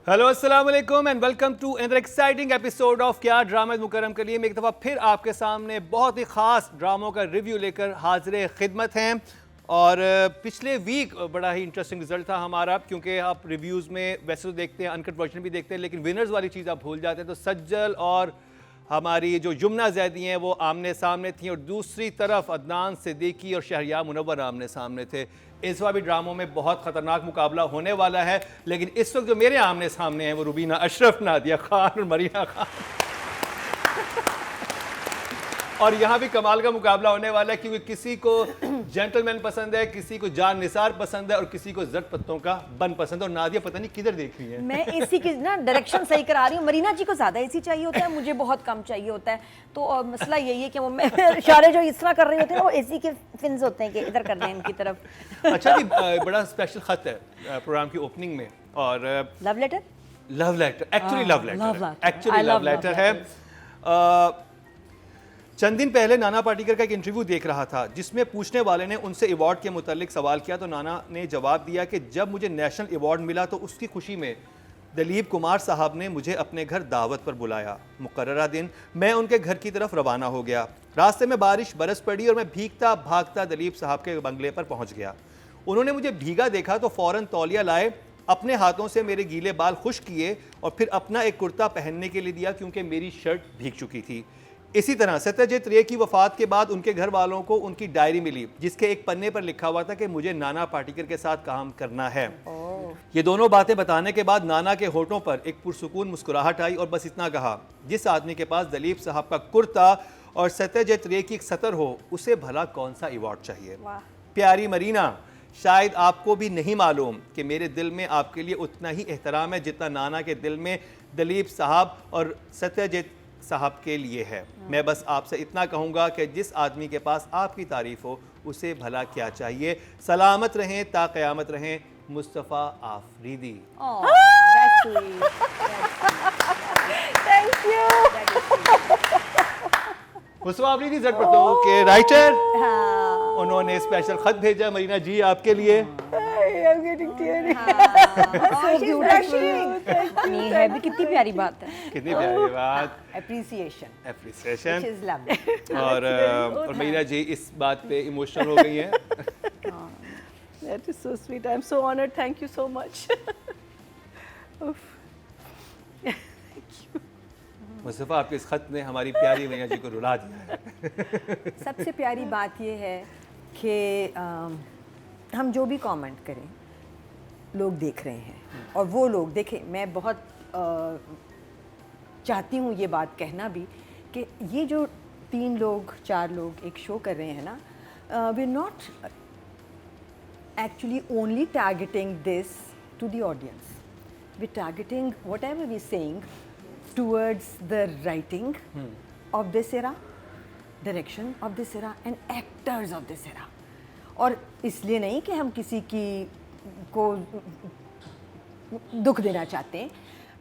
Hello अस्सलाम वालेकुम and welcome to another exciting episode of क्या ड्रामा मुकर्रम के लिए मैं एक दफ़ा फिर आपके सामने बहुत ही ख़ास ड्रामों का रिव्यू लेकर हाजिर खिदमत हैं। और पिछले वीक बड़ा ही इंटरेस्टिंग रिजल्ट था हमारा, क्योंकि आप रिव्यूज़ में वैसे तो देखते हैं, अनकट वर्जन भी देखते हैं, लेकिन विनर्स वाली चीज़ आप भूल जाते हैं। तो सज्जल और हमारी जो यमुना जैदी हैं वो आमने सामने थी, और दूसरी तरफ अदनान सिद्दीकी और शहरियार मुनव्वर आमने सामने थे। इस बार भी ड्रामों में बहुत ख़तरनाक मुकाबला होने वाला है, लेकिन इस वक्त जो मेरे आमने सामने हैं वो रुबीना अशरफ, नादिया खान और मरीना खान। और यहाँ भी कमाल का मुकाबला होने वाला है, क्योंकि किसी को जेंटलमैन पसंद है, किसी को जान निसार पसंद है और किसी को जट पत्तों का बन पसंद है। और नादिया पता नहीं किधर देख रही है। मैं एसी की ना डायरेक्शन सही करा रही हूँ। मरीना जी को ज्यादा एसी चाहिए होता है, मुझे बहुत कम चाहिए होता है। तो मसला यही है कि वो इशारे जो इस तरह कर रहे होते हैं वो एसी के फिन्स होते हैं कि इधर कर दें इनकी तरफ। अच्छा जी, बड़ा स्पेशल खत है प्रोग्राम की ओपनिंग में, और love letter actually love letter है। चंद दिन पहले नाना पाटेकर का एक इंटरव्यू देख रहा था, जिसमें पूछने वाले ने उनसे अवार्ड के मुतालिक सवाल किया, तो नाना ने जवाब दिया कि जब मुझे नेशनल अवार्ड मिला तो उसकी खुशी में दिलीप कुमार साहब ने मुझे अपने घर दावत पर बुलाया। मुकर्ररा दिन मैं उनके घर की तरफ रवाना हो गया। रास्ते में बारिश बरस पड़ी और मैं भीगता भागता दिलीप साहब के बंगले पर पहुंच गया। उन्होंने मुझे भीगा देखा तो फ़ौरन तौलिया लाए, अपने हाथों से मेरे गीले बाल खुश्क किए और फिर अपना एक कुर्ता पहनने के लिए दिया, क्योंकि मेरी शर्ट भीग चुकी थी। इसी तरह सत्यजीत रे की वफात के बाद उनके घर वालों को उनकी डायरी मिली, जिसके एक पन्ने पर लिखा हुआ था कि मुझे नाना पाटेकर के साथ काम करना है। ये दोनों बातें बताने के बाद नाना के होठों पर एक पुरसुकून मुस्कुराहट आई और बस इतना कहा, जिस आदमी के पास दिलीप साहब का कुर्ता और सत्यजीत रे की एक सतर हो, उसे भला कौन सा अवार्ड चाहिए। प्यारी मरीना, शायद आपको भी नहीं मालूम कि मेरे दिल में आपके लिए उतना ही एहतराम है जितना नाना के दिल में दिलीप साहब और सत्यजीत साहब के लिए है। मैं बस आपसे इतना कहूँगा कि जिस आदमी के पास आपकी तारीफ हो उसे भला क्या चाहिए। सलामत रहें ता क़यामत रहें, मुस्तफ़ा आफरीदी। मुस्तफ़ा आफरीदी जट पत्तों के राइटर, उन्होंने स्पेशल खत भेजा मरीना जी आपके लिए। है भी कितनी प्यारी बात है, कितनी प्यारी बात। एप्रिसिएशन और मरीना जी इस बात पे इमोशनल हो गई हैं। That is so sweet. I'm so honored. Thank you so much. Mustafa, आपके इस खत ने हमारी प्यारी मरीना जी को रुला दिया है। सबसे प्यारी बात यह है कि हम जो भी कमेंट करें लोग देख रहे हैं, और वो लोग देखें। मैं बहुत चाहती हूँ ये बात कहना भी कि ये जो 3 लोग 4 लोग एक शो कर रहे हैं ना, we are not actually only targeting this to the audience, we targeting whatever we saying towards the writing of this era, direction of this era and actors of this era। और इसलिए नहीं कि हम किसी की को दुख देना चाहते हैं,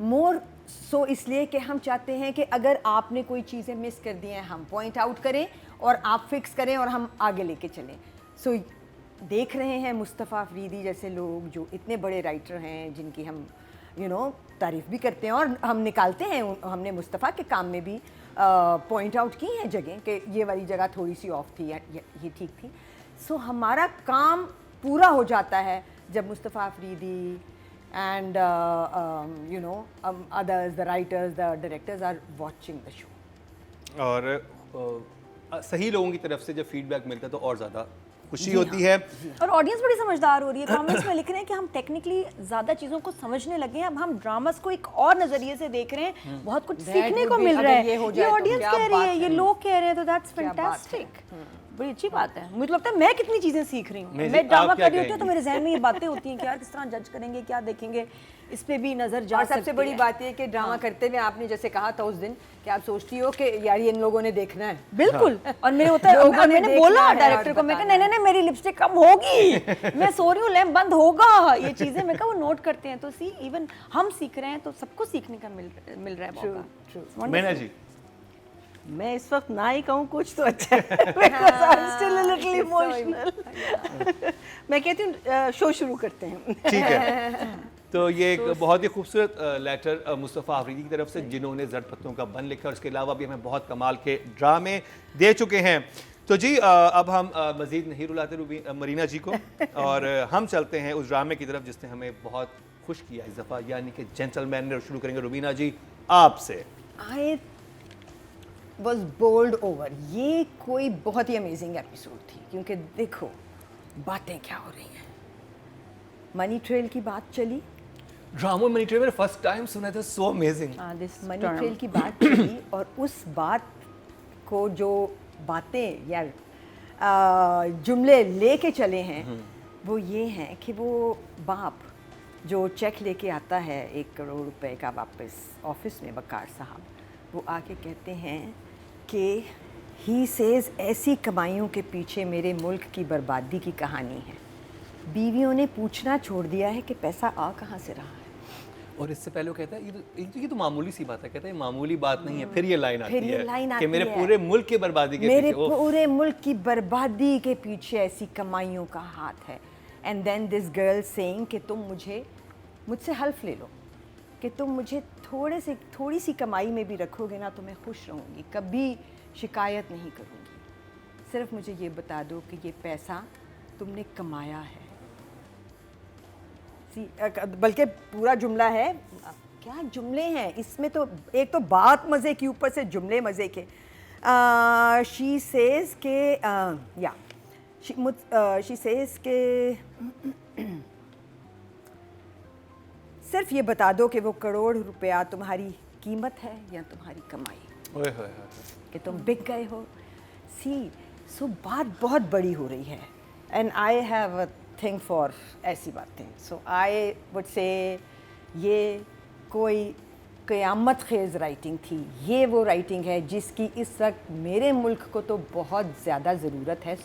मोर सो इसलिए कि हम चाहते हैं कि अगर आपने कोई चीज़ें मिस कर दी हैं हम पॉइंट आउट करें और आप फिक्स करें और हम आगे लेके चलें। सो देख रहे हैं मुस्तफ़ा आफरीदी जैसे लोग जो इतने बड़े राइटर हैं, जिनकी हम तारीफ़ भी करते हैं और हम निकालते हैं। हमने मुस्तफ़ा के काम में भी पॉइंट आउट की हैं जगह कि ये वाली जगह थोड़ी सी ऑफ थी या ये ठीक थी। सो हमारा काम पूरा हो जाता है जब Mustafa Afridi and others, the writers, the directors are watching the show. और सही लोगों की तरफ से जब फीडबैक मिलता है तो और ज़्यादा खुशी होती है। और ऑडियंस बड़ी समझदार हो रही है। कमेंट्स में लिख रहे हैं कि हम टेक्निकली ज़्यादा चीज़ों को समझने लगे हैं, अब हम ड्रामास को एक और नज़रिए से देख रहे हैं, बहुत कुछ सीखने को मिल रहा है। ये ऑडियंस कह रही है, ये लोग कह रहे हैं, तो दैट्स फैंटास्टिक। बड़ी अच्छी बात है। मुझे लगता है मैं कितनी चीज़ें सीख रही हूँ। मैं ड्रामा कर रही होती हूँ तो मेरे जहन में ये बातें होती हैं कि यार किस तरह जज करेंगे, क्या देखेंगे, इस पे भी नज़र जा सकती है। सबसे बड़ी बात ये कि ड्रामा करते हुए आपने जैसे कहा था उस दिन कि आप सोचती हो कि यार ये इन लोगों ने देखना है। बिल्कुल। और मेरे होता है, मैंने बोला डायरेक्टर को, मैं कहा नहीं नहीं मेरी लिपस्टिक कम होगी, मैं सो रही हूँ, लैंप बंद होगा, ये चीज़ें मैं कहा वो नोट करते हैं। तो सी इवन हम सीख रहे हैं तो सबको सीखने का मिल रहा है मौका। मैना जी, मैं इस वक्त ना ही कहूँ कुछ तो अच्छा है because I'm still a little emotional। मैं कहती हूँ शो शुरू करते हैं। ठीक है। तो ये एक बहुत ही खूबसूरत लेटर मुस्तफ़ा आफरीदी की तरफ से, जिन्होंने जड़ पत्तों का बन लिखा, और इसके अलावा भी हमें बहुत कमाल के ड्रामे दे चुके हैं। तो जी अब हम मज़ीद नहीं रुलाते मरीना जी को, और हम चलते हैं उस ड्रामे की तरफ जिसने हमें बहुत खुश किया इस दफ़ा, यानी कि जेंटलमैन ने। शुरू करेंगे रुबीना जी आपसे। I was bowled over. ये कोई बहुत ही अमेजिंग एपिसोड थी, क्योंकि देखो बातें क्या हो रही हैं। मनी ट्रेल की बात चली, ड्रामा मनी ट्रेल में फर्स्ट टाइम सुना था, सो अमेजिंग। मनी ट्रेल की बात चली, और उस बात को जो बातें या जुमले लेके चले हैं वो ये हैं कि वो बाप जो चेक लेके आता है 1 करोड़ रुपए का वापस ऑफिस में, वकार साहब, वो आके कहते हैं कि ही सेज ऐसी कमाइयों के पीछे मेरे मुल्क की बर्बादी की कहानी है। बीवियों ने पूछना छोड़ दिया है कि पैसा आ कहाँ से रहा है। और इससे पहले वो कहता है ये तो मामूली सी बात है, कहता है मामूली बात नहीं है। फिर ये लाइन आती फिर ये है लाइन कि आती मेरे है, पूरे मुल्क की बर्बादी के मेरे पीछे पूरे मुल्क की बर्बादी के पीछे ऐसी कमाइयों का हाथ है। And then this girl saying कि तुम मुझसे हल्फ ले लो, कि तुम मुझे थोड़ी सी कमाई में भी रखोगे ना तो मैं खुश रहूँगी, कभी शिकायत नहीं करूँगी। सिर्फ मुझे ये बता दो कि ये पैसा तुमने कमाया है। बल्कि पूरा जुमला है, क्या जुमले हैं इसमें, तो एक तो बात मज़े की, ऊपर से जुमले मज़े के। शी सेज के शी सेज के सिर्फ ये बता दो कि वो करोड़ रुपया तुम्हारी कीमत है या तुम्हारी कमाई, ओए होए होए। कि तुम बिक गए हो। सो बात बहुत बड़ी हो रही है, and I have a thing for ऐसी बातें। सो आई वुड से ये कोई क़यामत खेज़ राइटिंग थी। ये वो राइटिंग है जिसकी इस वक्त मेरे मुल्क को तो बहुत ज़्यादा ज़रूरत है,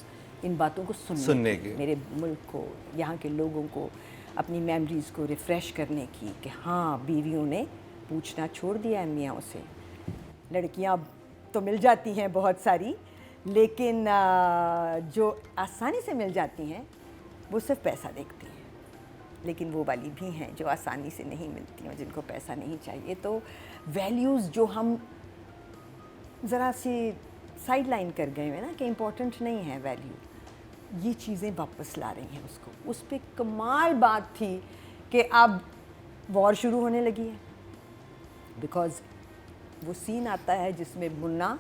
इन बातों को सुनने की। मेरे मुल्क को, यहाँ के लोगों को अपनी मेमोरीज़ को रिफ़्रेश करने की, कि हाँ बीवियों ने पूछना छोड़ दिया है मियाँ से। लड़कियाँ तो मिल जाती हैं बहुत सारी, लेकिन जो आसानी से मिल जाती हैं वो सिर्फ पैसा देखती हैं, लेकिन वो वाली भी हैं जो आसानी से नहीं मिलती हैं, जिनको पैसा नहीं चाहिए। तो वैल्यूज़ जो हम ज़रा सी साइड लाइन कर गए हैं ना, कि इम्पोर्टेंट नहीं है वैल्यू, ये चीज़ें वापस ला रही हैं उसको। उस पर कमाल बात थी कि अब वॉर शुरू होने लगी है, बिकॉज़ वो सीन आता है जिसमें मुन्ना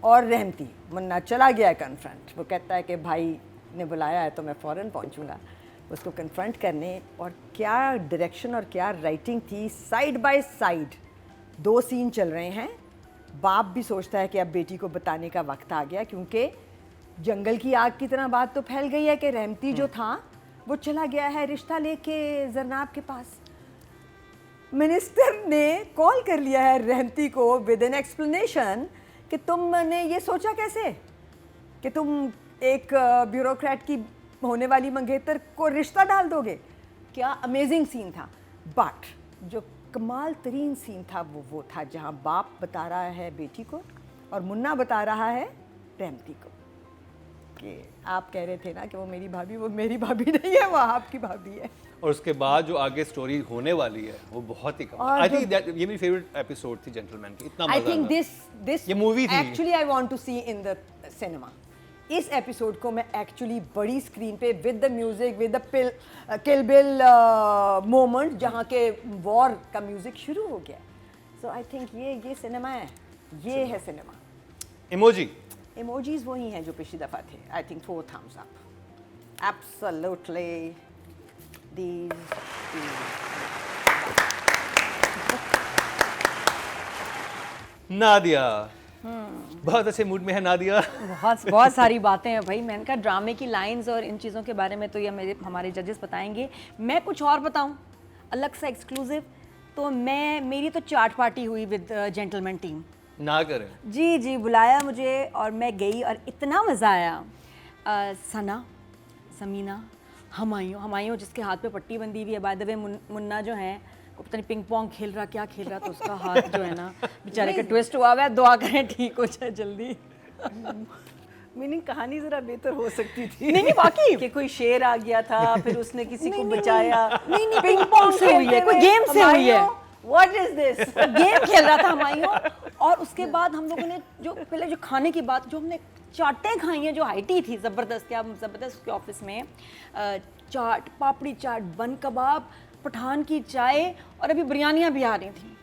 और रहमती, मुन्ना चला गया है कन्फ्रंट, वो कहता है कि भाई ने बुलाया है तो मैं फ़ौरन पहुंचूंगा उसको कन्फ्रंट करने। और क्या डायरेक्शन और क्या राइटिंग थी, साइड बाय साइड 2 सीन चल रहे हैं। बाप भी सोचता है कि अब बेटी को बताने का वक्त आ गया, क्योंकि जंगल की आग की तरह बात तो फैल गई है कि रहमती जो था वो चला गया है रिश्ता लेके जरनाब के पास। मिनिस्टर ने कॉल कर लिया है रहमती को विद एन एक्सप्लेनेशन कि तुमने ये सोचा कैसे कि तुम एक ब्यूरोक्रेट की होने वाली मंगेतर को रिश्ता डाल दोगे। क्या अमेजिंग सीन था। बट जो कमाल तरीन सीन था वो था जहाँ बाप बता रहा है बेटी को और मुन्ना बता रहा है रहमती को कि आप कह रहे थे ना कि वो मेरी भाभी नहीं है, वो आपकी भाभी है। और उसके बाद जो आगे स्टोरी होने वाली है वो बहुत ही कमाल। आई थिंक दैट ये मेरी फेवरेट एपिसोड थी जेंटलमैन की, इतना मजा आई थिंक दिस ये मूवी थी actually I want to see in the cinema. इस एपिसोड को मैं एक्चुअली बड़ी स्क्रीन पे with the music, with the Kill Bill moment जहाँ के वॉर का म्यूजिक शुरू हो गया। सो आई थिंक ये सिनेमा है, ये है सिनेमा। इमोजी इमोजीज वही हैं जो पिछली दफ़ा थे। I think 4 thumbs up absolutely. Nadia बहुत अच्छे मूड में है नादिया। बहुत सारी बातें हैं भाई। मैंने कहा ड्रामे की लाइंस और इन चीज़ों के बारे में तो ये हमारे जजेस बताएंगे। मैं कुछ और बताऊं अलग सा एक्सक्लूसिव, तो मेरी तो चाट पार्टी हुई विद जेंटलमैन टीम। ना करें जी बुलाया मुझे और मैं गई और इतना मज़ा आया। सना, समीना, हमायूं जिसके हाथ पे पट्टी बंदी हुई है। बाय द वे मुन्ना जो है वो पता नहीं पिंग पोंग खेल रहा क्या खेल रहा, तो उसका हाथ जो है ना बेचारे का ट्विस्ट हुआ है। दुआ करें ठीक हो जाए जल्दी। मीनिंग कहानी जरा बेहतर हो सकती थी। नहीं, वाकई। कि कोई शेर आ गया था, फिर उसने किसी को बचाया। नहीं, पिंग पोंग से हुई है, कोई गेम से हुई है। What is this? गेम खेल रहा था हमायूं। और उसके बाद हम लोगों ने जो पहले जो खाने की बात, जो हमने चाटें खाई हैं, जो हाईटी थी ज़बरदस्त, क्या ज़बरदस्त के ऑफिस में चाट, पापड़ी चाट, बन कबाब, पठान की चाय और अभी बिरयानियाँ भी आ रही थी।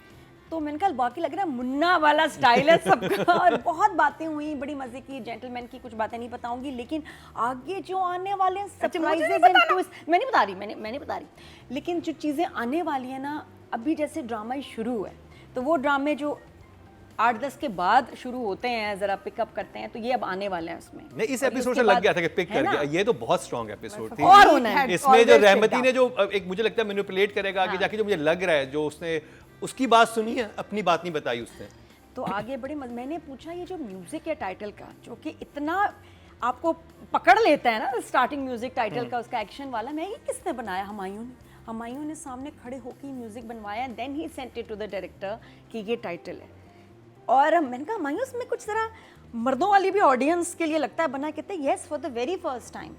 तो मैंने कहा वाकई लग रहा है मुन्ना वाला स्टाइल है सबका। और बहुत बातें हुई, बड़ी मज़े की, जेंटलमैन की कुछ बातें नहीं बताऊंगी, लेकिन आगे जो आने वाले सरप्राइजेस एंड ट्विस्ट मैं नहीं बता रही, मैं नहीं बता रही, लेकिन जो चीज़ें आने वाली हैं ना, अभी जैसे ड्रामा ही शुरू हुआ है, तो वो ड्रामे जो 8-10 के बाद शुरू होते हैं, ज़रा पिकअप करते हैं, तो ये अब आने वाले हैं उसमें। नहीं, इस और एपिसोड उसके से लग बाद- गया था कि पिक है कर ना? गया। ये तो बहुत स्ट्रॉन्ग एपिसोड थी। और होना है। इसमें जो always रहमती picked ने जो एक मुझे लगता है मैनिपुलेट करेगा आगे जाके, जो मुझे लग रहा है, जो उसने उसकी बात सुनी है, अपनी बात नहीं बताई उसने। तो आगे बड़े मैंने पूछा ये जो म्यूजिक है टाइटल का, जो कि इतना आपको पकड़ लेता है ना, स्टार्टिंग म्यूजिक टाइटल का, उसका एक्शन वाला, मैं ये किसने बनाया? हमायूं ने सामने खड़े होकर म्यूजिक बनवाया, देन ही sent it to the director कि ये टाइटल है। और मैंने कहा हमायूं इसमें कुछ तरह मर्दों वाली भी ऑडियंस के लिए लगता है बना, कहते हैं yes for the very first time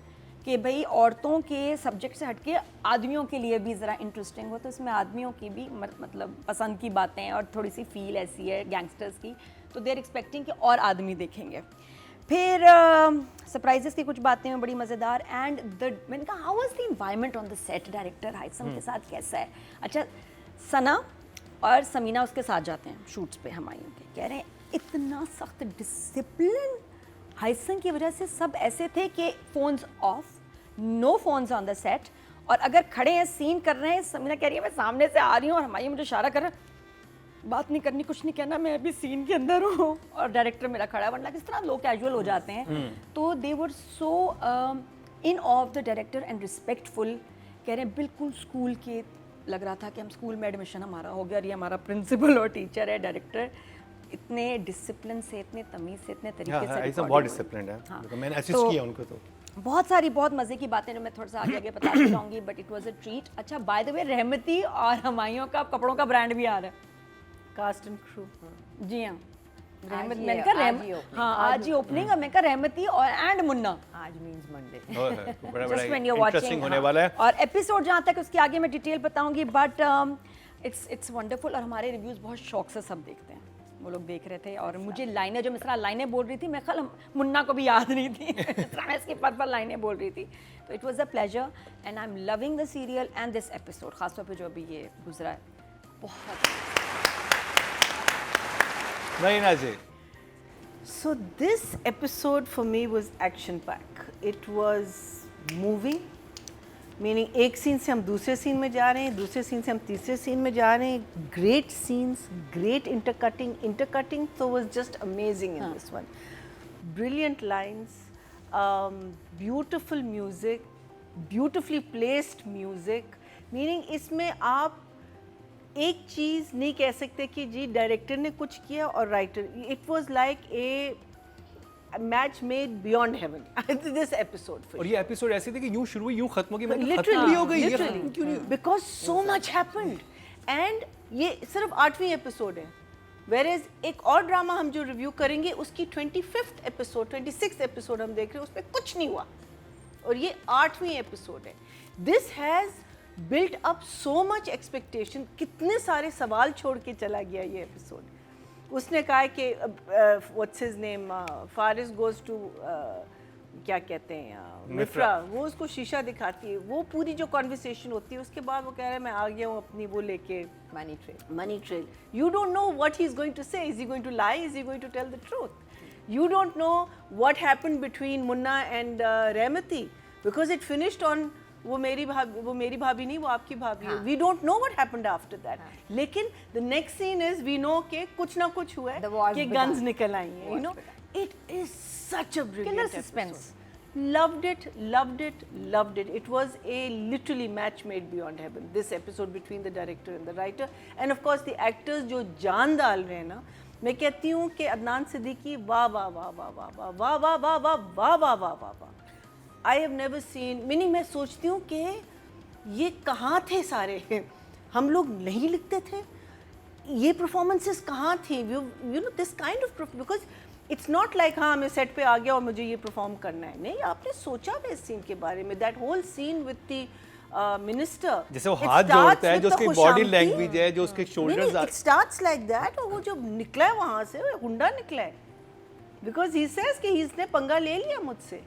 कि भाई औरतों के सब्जेक्ट से हटके आदमियों के लिए भी ज़रा इंटरेस्टिंग हो, तो इसमें आदमियों की भी मतलब पसंद की बातें और थोड़ी सी फील ऐसी है गैंगस्टर्स की, तो देर एक्सपेक्टिंग कि और आदमी देखेंगे। फिर सरप्राइजेस की कुछ बातें हैं बड़ी मज़ेदार। एंड मैंने कहा how was the environment on the set, director Haissam के साथ कैसा है? अच्छा, सना और समीना उसके साथ जाते हैं शूट्स पे हमायूं के, कह रहे हैं इतना सख्त डिसिप्लिन, हाइसन की वजह से सब ऐसे थे कि phones off, no phones on the set, और अगर खड़े हैं सीन कर रहे हैं, समीना कह रही है मैं सामने से आ रही हूँ और हमारी मुझे इशारा कर रहा है, बात नहीं करनी, कुछ नहीं कहना, मैं अभी सीन के अंदर हूँ, और डायरेक्टर मेरा खड़ा है, वरना किस तरह लोग कैजुअल हो जाते हैं। तो they were so in of the director and respectful, कह रहे हैं बिल्कुल स्कूल के लग रहा था कि हम स्कूल में एडमिशन हमारा हो गया और ये हमारा प्रिंसिपल और टीचर है। डायरेक्टर इतने डिसिप्लिन से, इतने तमीज़ से, इतने तरीके से ऐसा recording बहुत हुई। डिसिप्लिन्ड है। हाँ। मतलब मैंने असिस्ट किया उनको तो। बहुत सारी बहुत मज़े की बातें जो मैं थोड़ा सा आगे आगे बताती जाऊँगी, but it was a treat. अच्छा, बाय द वे रहमती और हमायूं का कपड़ों का ब्रांड भी आ रहा है। Cast and crew. जी हाँ, रहमत, ही मैंने है, कहा आज ही opening, हाँ आज ही ओपनिंग, और मैं कहा रहमती और एंड मुन्ना, आज मींस मंडे। बड़ा Just when you're interesting watching, होने हाँ। वाला है। और एपिसोड जहाँ तक उसके आगे मैं डिटेल बताऊंगी, बट इट्स वंडरफुल। और हमारे रिव्यूज़ बहुत शौक से सब देखते हैं, वो लोग देख रहे थे, और मुझे लाइनें जो मिसरा लाइनें बोल रही थी, मैं ख्याल मुन्ना को भी याद नहीं थी, मैं इसके पर लाइनें बोल रही थी। तो it was a pleasure and I am loving the serial and this episode, खासतौर पे जो अभी ये गुजरा है, बहुत। नैना जी, So this episode for me was action pack. It was moving, meaning एक सीन से हम दूसरे सीन में जा रहे हैं, दूसरे सीन से हम तीसरे सीन में जा रहे हैं. Great scenes, great intercutting. So was just amazing in this one. Brilliant lines, beautiful music, beautifully placed music. Meaning इसमें आप एक चीज़ नहीं कह सकते कि जी डायरेक्टर ने कुछ किया और writer. It was like a match made beyond haven this episode. और ये एपिसोड ऐसी थी कि यूं शुरू हुई यूं खत्म हो गई, मतलब खत्म लिटरली भी हो गई, ये खत्म क्यों नहीं हुई? Because so much happened. And ये सिर्फ 8वीं एपिसोड है, वेर एज एक और ड्रामा हम जो रिव्यू करेंगे उसकी 25th एपिसोड 26th एपिसोड हम देख रहे हैं, उसमें कुछ नहीं हुआ, और ये 8वीं एपिसोड है. This has built up so much expectation. कितने सारे सवाल छोड़ के चला गया ये एपिसोड. उसने कहा कि what's his name, Faris goes to क्या कहते हैं मिफ्रा, वो उसको शीशा दिखाती है, वो पूरी जो कॉन्वर्सेशन होती है, उसके बाद वो कह रहा है मैं आ गया हूँ अपनी वो लेके money trail. You don't know what he's going to say. Is he going to lie? Is he going to tell the truth? You don't know what happened between Munna and Rahmati, because it finished on वो मेरी भाभी नहीं, वो आपकी भाभी है. We don't know what happened after that. लेकिन the next scene is we know के कुछ ना कुछ हुआ है कि गन्स निकल आई हैं. You know, it is such a brilliant suspense. loved it. It was a literally match made beyond heaven, this episode between the director and the writer, and of course the actors जो जान डाल रहे हैं ना. मैं कहती हूँ कि अदनान सिद्दीकी वाह वाह वाह वाह वाह वाह वाह वाह वाह वाह वाह वाह वाह वाह वाह. I have never seen, meaning मैं सोचती हूँ कि ये कहाँ थे सारे, हम लोग नहीं लिखते थे, ये परफॉर्मेंसेस कहाँ थी. You know this kind of, because it's not like हाँ मैं सेट पे आ गया और मुझे ये परफॉर्म करना है, नहीं आपने सोचा भी इस सीन के बारे में, that whole scene with the minister, जैसे वो हाथ जोड़ता है, जो उसकी बॉडी लैंग्वेज है, जो उसके shoulders it starts like that, और वो जो निकला है वहां से वो गुंडा निकला है, बिकॉज ही सेज कि इसने पंगा ले लिया मुझसे।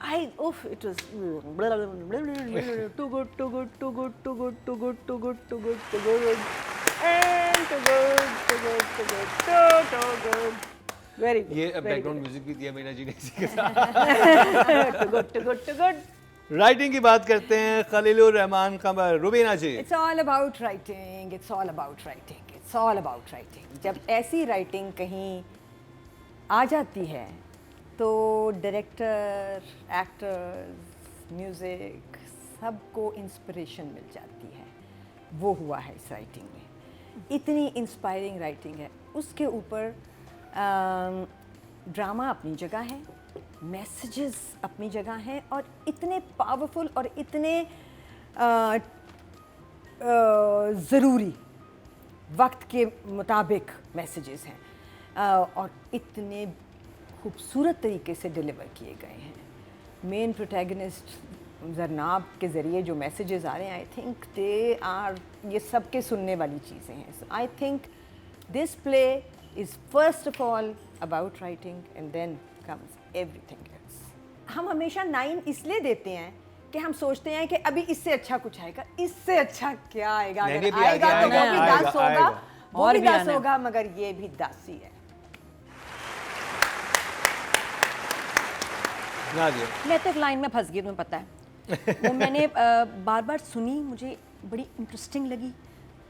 आई उफ it was too good too good too good too good too good too good too good too good and too good too good too good too good very good. ये background music भी दिया मीना जी ने इसी के साथ। Too good too good too good. Writing की बात करते हैं, Khalilur Rehman Qamar, Rubina ji. It's all about writing, it's all about writing, it's all about writing. जब ऐसी राइटिंग कहीं आ जाती है तो डायरेक्टर, एक्टर्स, म्यूज़िक सबको इंस्पिरेशन मिल जाती है। वो हुआ है इस राइटिंग में, इतनी इंस्पायरिंग राइटिंग है। उसके ऊपर ड्रामा अपनी जगह है, मैसेजेस अपनी जगह हैं, और इतने पावरफुल और इतने ज़रूरी वक्त के मुताबिक मैसेजेस हैं, और इतने खूबसूरत तरीके से डिलीवर किए गए हैं। मेन प्रोटैगनिस्ट जरनाब के ज़रिए जो मैसेजेस आ रहे हैं, आई थिंक दे आर, ये सबके सुनने वाली चीज़ें हैं। So I think this play is first of all about writing and then comes everything else. हम हमेशा 9 इसलिए देते हैं कि हम सोचते हैं कि अभी इससे अच्छा कुछ आएगा, इससे अच्छा क्या आएगा, नहीं, अगर भी आएगा तो वो भी आएगा, 10 होगा, आएगा। वो और भी भी 10 आना है। होगा, मगर ये भी 10 ही है। ना जी, मैं तो एक लाइन में फंस गई, तुम्हें पता है। वो मैंने बार बार सुनी, मुझे बड़ी इंटरेस्टिंग लगी,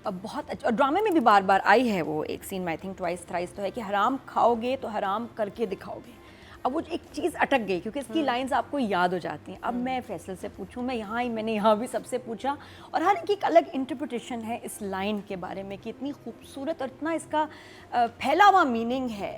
बहुत अच्छा। और ड्रामे में भी बार बार आई है वो एक सीन में, आई थिंक ट्वाइस थ्राइस तो है कि हराम खाओगे तो हराम करके दिखाओगे। अब वो एक चीज़ अटक गई क्योंकि इसकी लाइंस आपको याद हो जाती हैं। अब मैं फैसल से पूछूं, मैंने यहाँ भी सबसे पूछा, और हर एक अलग इंटरप्रिटेशन है इस लाइन के बारे में कि इतनी खूबसूरत और इतना इसका फैला हुआ मीनिंग है।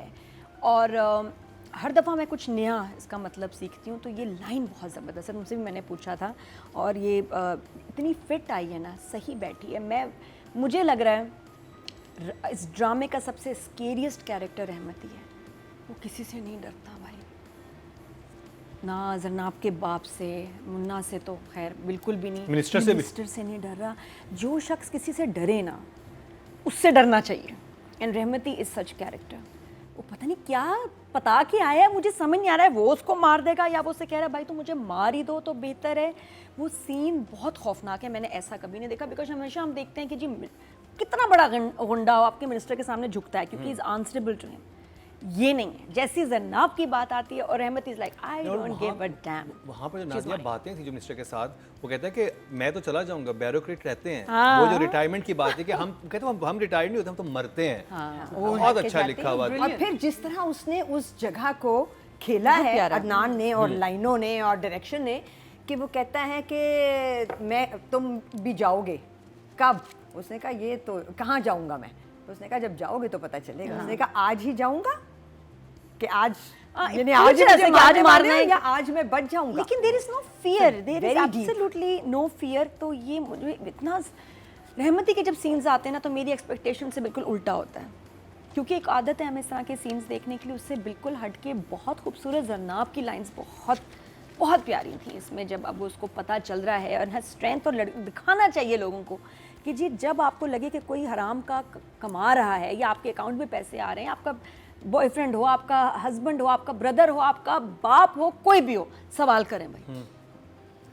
और हर दफ़ा मैं कुछ नया इसका मतलब सीखती हूँ। तो ये लाइन बहुत ज़बरदस्त है, मुझसे भी मैंने पूछा था, और ये इतनी फिट आई है ना, सही बैठी है। मुझे लग रहा है इस ड्रामे का सबसे स्केरियस्ट कैरेक्टर रहमती है। वो किसी से नहीं डरता भाई, ना जरनाब के बाप से, मुन्ना से तो खैर बिल्कुल भी नहीं, मिनिस्टर से भी। मिनिस्टर से नहीं डर रहा। जो शख्स किसी से डरे ना, उससे डरना चाहिए। And Rehmati is such character. वो पता नहीं क्या पता कि आया, मुझे समझ नहीं आ रहा है, वो उसको मार देगा या वो उससे कह रहा है भाई तो मुझे मार ही दो तो बेहतर है। वो सीन बहुत खौफनाक है, मैंने ऐसा कभी नहीं देखा। बिकॉज हमेशा हम देखते हैं कि जी कितना बड़ा गुंडा हो आपके मिनिस्टर के सामने झुकता है क्योंकि इज आंसरेबल टू हिम। ये नहीं है। जैसी जरनाब की बात आती है और रहमत is like I don't give a dam. वहाँ पर जो नादिया बातें थी जो मिनिस्टर के साथ, वो कहता है कि मैं तो चला जाऊंगा, ब्यूरोक्रेट रहते हैं। हाँ। वो जो रिटायरमेंट की बात है कि हम कहते हैं हम रिटायर्ड नहीं होते, हम तो मरते हैं। हाँ। बहुत अच्छा लिखा हुआ था। और फिर जिस तरह उसने उस जगह को खेला बहुत है प्यारा। अदनान ने और लाइनों ने और डायरेक्शन ने, कि वो कहता है कि तुम भी जाओगे कब? उसने कहा ये तो कहाँ जाऊंगा मैं? उसने कहा जब जाओगे तो पता चलेगा। उसने कहा आज ही जाऊंगा कि आज यानी आज पूछ रहे थे मुझे कि आज मारने मारना वाले है हैं या आज मैं बच जाऊंगा। लेकिन there is no fear, there is very deep. Absolutely no fear. तो ये मुझे इतना रहमती के जब सीन्स आते हैं ना तो मेरी एक्सपेक्टेशन से बिल्कुल उल्टा होता है, क्योंकि एक आदत है हमें इस तरह के सीन्स देखने के लिए। उससे बिल्कुल हट के बहुत खूबसूरत जरनाब की लाइंस बहुत प्यारी थी इसमें। जब अब उसको पता चल रहा है और स्ट्रेंथ और दिखाना चाहिए लोगों को कि जी जब आपको लगे कि कोई हराम का कमा रहा है या आपके अकाउंट में पैसे आ रहे हैं, आपका बॉयफ्रेंड हो, आपका हस्बैंड हो, आपका ब्रदर हो, आपका बाप हो, कोई भी हो, सवाल करें भाई।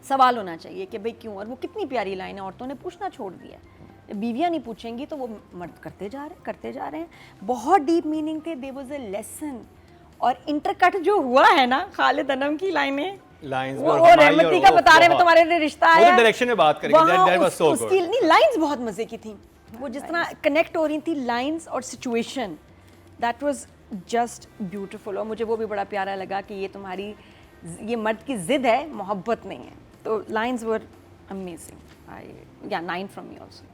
सवाल होना चाहिए कि भाई क्यों। और वो कितनी प्यारी लाइन है, औरतों ने पूछना छोड़ दिया है। बीवियाँ नहीं पूछेंगी तो वो मर्द करते जा रहे हैं। बहुत डीप मीनिंग थे, देयर वाज अ लेसन। और इंटरकट जो हुआ है ना खालिद अनम की लाइनें, लाइंस वो रहमती का बता रहे हैं तुम्हारे लिए रिश्ता आया, वो डायरेक्शन में बात करेंगे, वहाँ that was so good. उसकी नहीं लाइंस बहुत मजे की थी। वो जिस तरह कनेक्ट हो रही थी लाइंस और situation, that was just beautiful. और मुझे वो भी बड़ा प्यारा लगा कि ये तुम्हारी ये मर्द की जिद है, मोहब्बत नहीं है। तो लाइंस वर अमेजिंग। आई या 9 फ्रॉम मी आल्सो।